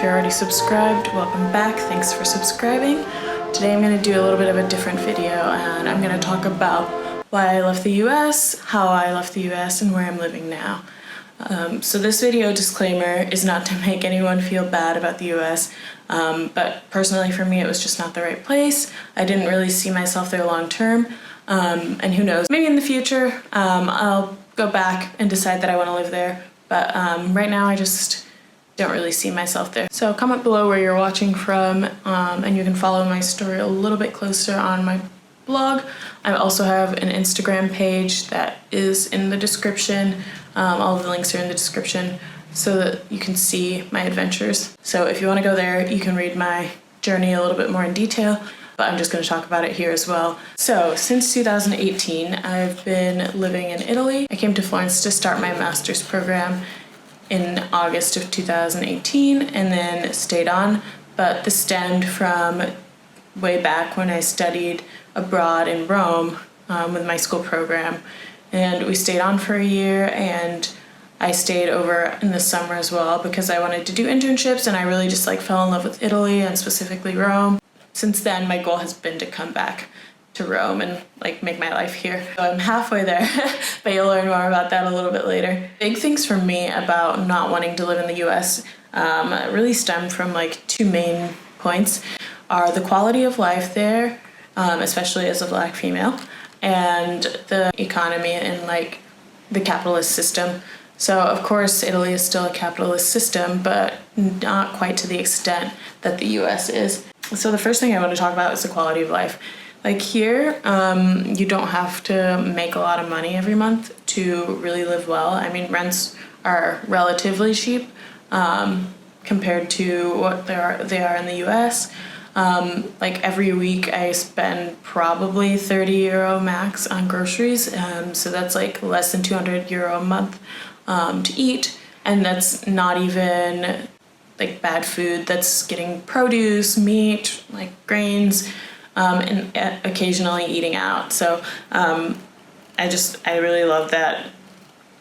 you're already subscribed, welcome back. Thanks for subscribing. Today I'm going to do a little bit of a different video, and I'm going to talk about why I left the US, how I left the US, and where I'm living now. So this video, disclaimer, is not to make anyone feel bad about the US, but personally for me it was just not the right place. I didn't really see myself there long term, and who knows, maybe in the future I'll go back and decide that I want to live there, but right now I just don't really see myself there. So comment below where you're watching from, and you can follow my story a little bit closer on my blog. I also have an Instagram page that is in the description. All of the links are in the description so that you can see my adventures. So if you want to go there, you can read my journey a little bit more in detail, but I'm just going to talk about it here as well. So since 2018, I've been living in Italy. I came to Florence to start my master's program in August of 2018 and then stayed on, but this stemmed from way back when I studied abroad in Rome with my school program, and we stayed on for a year, and I stayed over in the summer as well because I wanted to do internships, and I really just fell in love with Italy and specifically Rome. Since then my goal has been to come back to Rome and make my life here. So I'm halfway there, but you'll learn more about that a little bit later. Big things for me about not wanting to live in the US really stem from two main points, are the quality of life there, especially as a Black female, and the economy and the capitalist system. So of course Italy is still a capitalist system, but not quite to the extent that the US is. So the first thing I want to talk about is the quality of life. Here, you don't have to make a lot of money every month to really live well. I mean, rents are relatively cheap compared to what they are in the US. Every week I spend probably 30 euro max on groceries, so that's less than 200 euro a month to eat, and that's not even bad food. That's getting produce, meat, grains, and occasionally eating out. So I really love that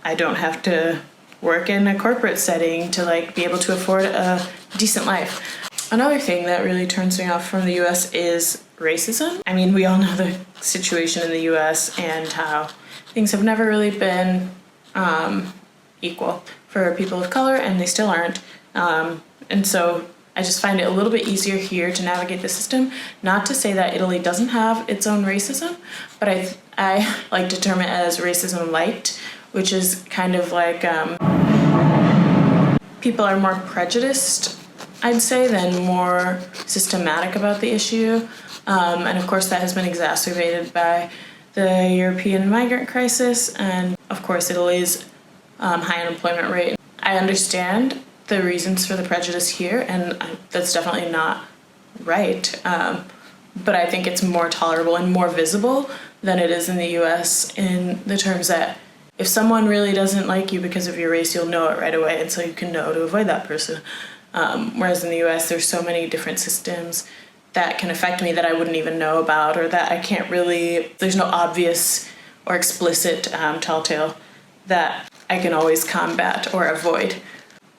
I don't have to work in a corporate setting to be able to afford a decent life. Another thing that really turns me off from the US is racism. I mean, we all know the situation in the US and how things have never really been equal for people of color, and they still aren't. And so I just find it a little bit easier here to navigate the system. Not to say that Italy doesn't have its own racism, but I like to term it as racism light, which is kind of people are more prejudiced, I'd say, than more systematic about the issue. And of course that has been exacerbated by the European migrant crisis and of course Italy's high unemployment rate. I understand the reasons for the prejudice here, and that's definitely not right, but I think it's more tolerable and more visible than it is in the US, in the terms that if someone really doesn't like you because of your race, you'll know it right away, and so you can know to avoid that person. Whereas in the US there's so many different systems that can affect me that I wouldn't even know about, or that I can't really, there's no obvious or explicit telltale that I can always combat or avoid.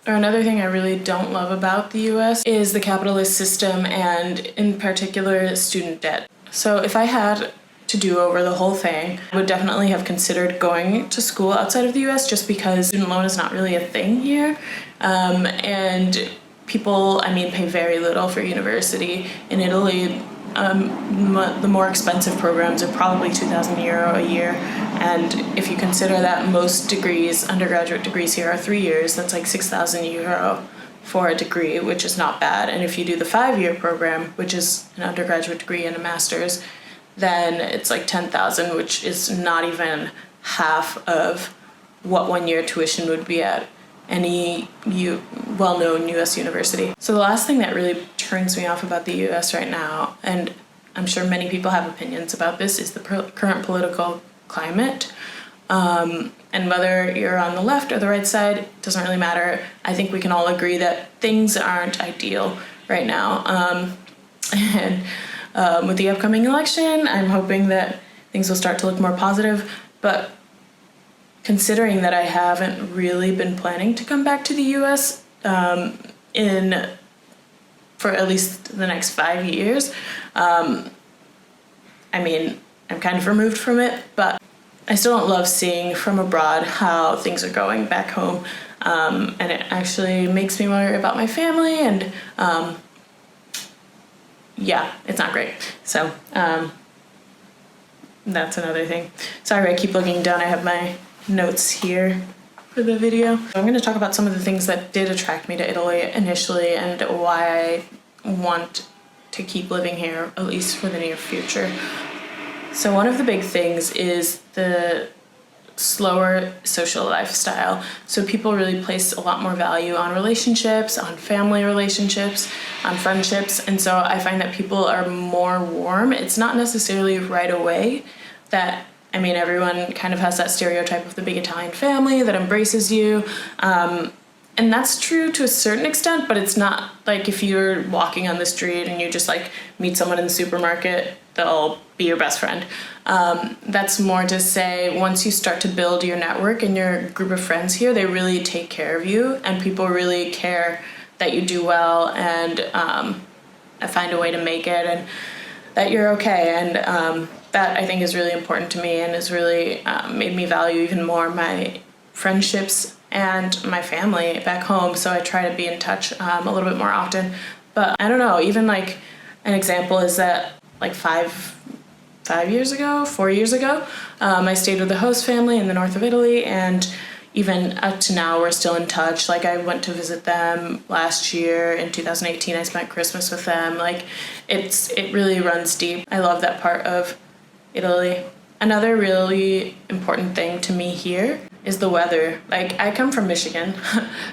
Or another thing I really don't love about the US is the capitalist system, and in particular student debt. So if I had to do over the whole thing, I would definitely have considered going to school outside of the US, just because student loan is not really a thing here, and people, pay very little for university. In Italy, the more expensive programs are probably 2,000 euro a year, and if you consider that most degrees, undergraduate degrees here, are 3 years, that's 6,000 euro for a degree, which is not bad. And if you do the 5-year program, which is an undergraduate degree and a master's, then it's 10,000, which is not even half of what 1-year tuition would be at any well-known US university. So the last thing that really turns me off about the US right now, and I'm sure many people have opinions about this, is the current political climate. And whether you're on the left or the right side, doesn't really matter. I think we can all agree that things aren't ideal right now. And with the upcoming election, I'm hoping that things will start to look more positive, but considering that I haven't really been planning to come back to the US in for at least the next 5 years. I mean, I'm kind of removed from it, but I still don't love seeing from abroad how things are going back home. And it actually makes me worry about my family, and yeah, it's not great. So that's another thing. Sorry, I keep looking down. I have my notes here for the video. So I'm going to talk about some of the things that did attract me to Italy initially and why I want to keep living here, at least for the near future. So one of the big things is the slower social lifestyle. So people really place a lot more value on relationships, on family relationships, on friendships. And so I find that people are more warm. It's not necessarily right away that, I mean, everyone kind of has that stereotype of the big Italian family that embraces you. And that's true to a certain extent, but it's not like if you're walking on the street and you just like meet someone in the supermarket, they'll be your best friend. That's more to say, once you start to build your network and your group of friends here, they really take care of you, and people really care that you do well and find a way to make it and that you're okay. And that I think is really important to me and has really made me value even more my friendships and my family back home. So I try to be in touch a little bit more often. But I don't know, even like an example is that like 4 years ago, I stayed with the host family in the north of Italy, and even up to now we're still in touch. Like I went to visit them last year in 2018. I spent Christmas with them. Like it really runs deep. I love that part of Italy. Another really important thing to me here is the weather. Like I come from Michigan,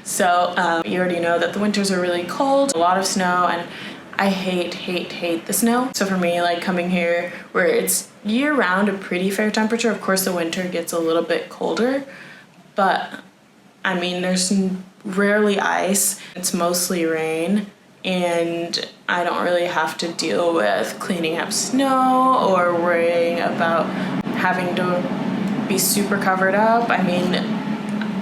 so you already know that the winters are really cold, a lot of snow, and I hate the snow. So for me, like coming here where it's year round a pretty fair temperature, of course the winter gets a little bit colder, but I mean there's rarely ice, it's mostly rain, and I don't really have to deal with cleaning up snow or worrying about having to be super covered up. I mean,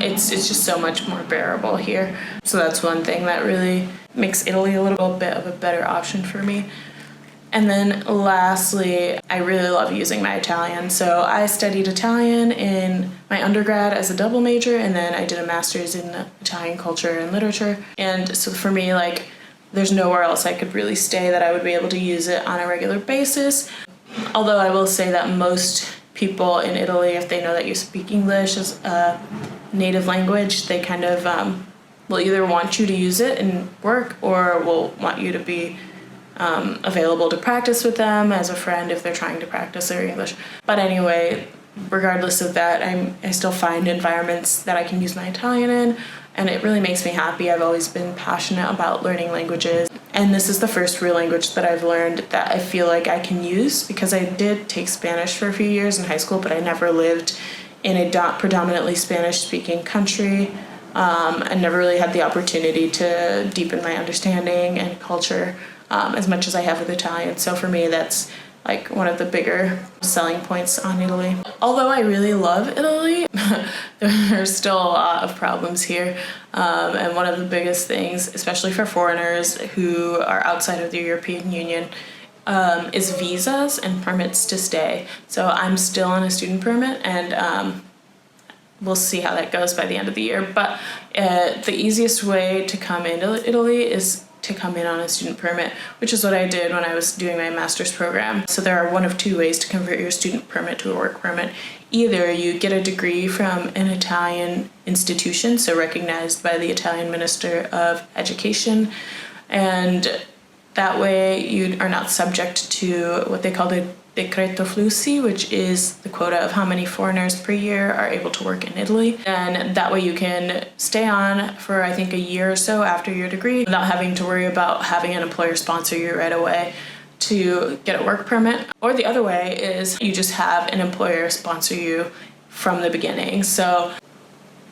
it's just so much more bearable here. So that's one thing that really makes Italy a little bit of a better option for me. And then lastly, I really love using my Italian. So I studied Italian in my undergrad as a double major, and then I did a master's in Italian culture and literature. And so for me, like, there's nowhere else I could really stay that I would be able to use it on a regular basis. Although I will say that most people in Italy, if they know that you speak English as a native language, they kind of will either want you to use it in work or will want you to be available to practice with them as a friend if they're trying to practice their English. But anyway, regardless of that, I still find environments that I can use my Italian in, and it really makes me happy. I've always been passionate about learning languages, and this is the first real language that I've learned that I feel like I can use, because I did take Spanish for a few years in high school, but I never lived in a predominantly Spanish-speaking country. I never really had the opportunity to deepen my understanding and culture as much as I have with Italian. So for me, that's like one of the bigger selling points on Italy. Although I really love Italy, there's still a lot of problems here. And one of the biggest things, especially for foreigners who are outside of the European Union, is visas and permits to stay. So I'm still on a student permit, and we'll see how that goes by the end of the year. But the easiest way to come into Italy is to come in on a student permit, which is what I did when I was doing my master's program. So there are one of two ways to convert your student permit to a work permit. Either you get a degree from an Italian institution, so recognized by the Italian Minister of Education, and that way you are not subject to what they call the Decreto Flussi, which is the quota of how many foreigners per year are able to work in Italy. And that way you can stay on for, I think, a year or so after your degree without having to worry about having an employer sponsor you right away to get a work permit. Or the other way is you just have an employer sponsor you from the beginning. So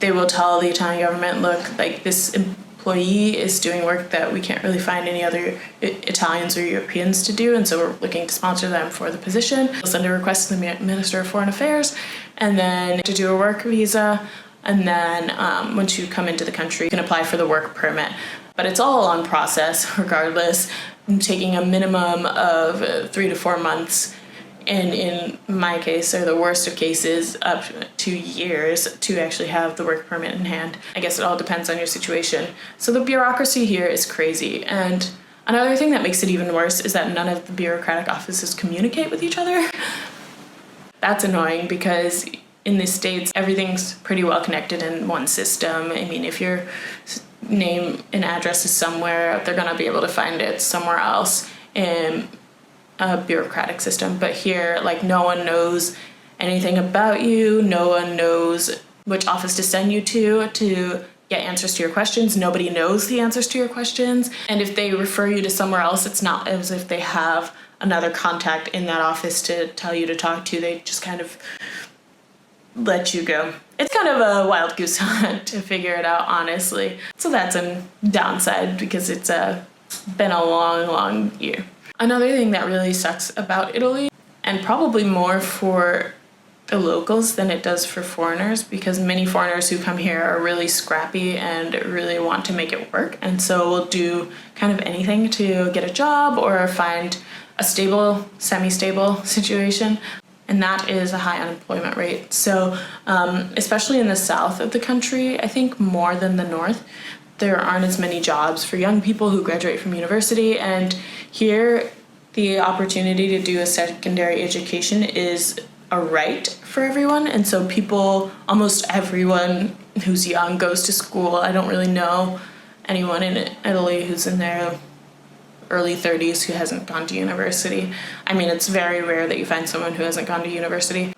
they will tell the Italian government, look, like this employee is doing work that we can't really find any other Italians or Europeans to do, and so we're looking to sponsor them for the position. We'll send a request to the Minister of Foreign Affairs, and then to do a work visa, and then once you come into the country, you can apply for the work permit. but it's all a long process regardless, taking a minimum of 3 to 4 months, and in my case, or the worst of cases, up to years to actually have the work permit in hand. I guess it all depends on your situation. So the bureaucracy here is crazy. And another thing that makes it even worse is that none of the bureaucratic offices communicate with each other. That's annoying because in the States, everything's pretty well connected in one system. I mean, if your name and address is somewhere, they're gonna be able to find it somewhere else in a bureaucratic system. But here, like, no one knows anything about you. No one knows which office to send you to get answers to your questions. Nobody knows the answers to your questions. And if they refer you to somewhere else, it's not as if they have another contact in that office to tell you to talk to. They just kind of let you go. It's kind of a wild goose hunt to figure it out, honestly. So that's a downside because it's been a long year. Another thing that really sucks about Italy, and probably more for the locals than it does for foreigners, because many foreigners who come here are really scrappy and really want to make it work, and so will do kind of anything to get a job or find a stable, semi-stable situation. And that is a high unemployment rate. So especially in the south of the country, I think more than the north, there aren't as many jobs for young people who graduate from university. And here, the opportunity to do a secondary education is a right for everyone. And so people, almost everyone who's young goes to school. I don't really know anyone in Italy who's in their early 30s who hasn't gone to university. I mean, it's very rare that you find someone who hasn't gone to university.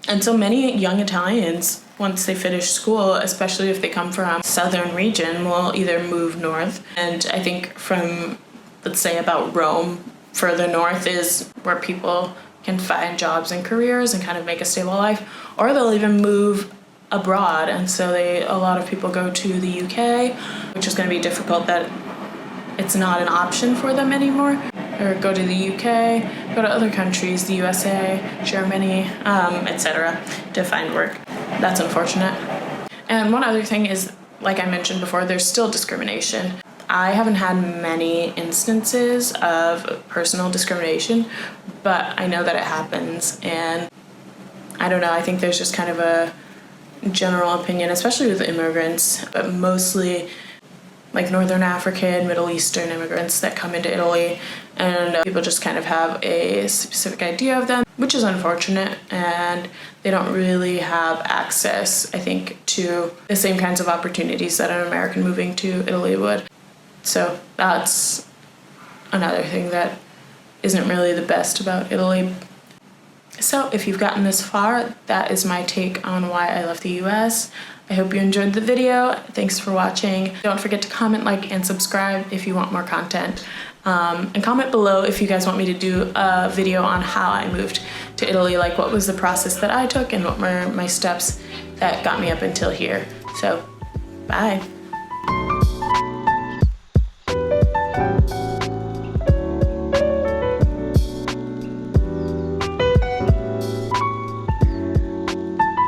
And so many young Italians, once they finish school, especially if they come from a southern region, will either move north. And I think from, let's say, about Rome, further north is where people can find jobs and careers and kind of make a stable life, or they'll even move abroad. And so a lot of people go to the UK, which is going to be difficult that it's not an option for them anymore, or go to the UK, go to other countries, the USA, Germany, etc., to find work. That's unfortunate. And one other thing is, like I mentioned before, there's still discrimination. I haven't had many instances of personal discrimination, but I know that it happens, and I don't know, I think there's just kind of a general opinion, especially with immigrants, but mostly like Northern African, Middle Eastern immigrants that come into Italy, and people just kind of have a specific idea of them, which is unfortunate, and they don't really have access, I think, to the same kinds of opportunities that an American moving to Italy would. So that's another thing that isn't really the best about Italy. So if you've gotten this far, that is my take on why I left the US. I hope you enjoyed the video. Thanks for watching. Don't forget to comment, like, and subscribe if you want more content. And comment below if you guys want me to do a video on how I moved to Italy, like what was the process that I took and what were my steps that got me up until here. So, bye.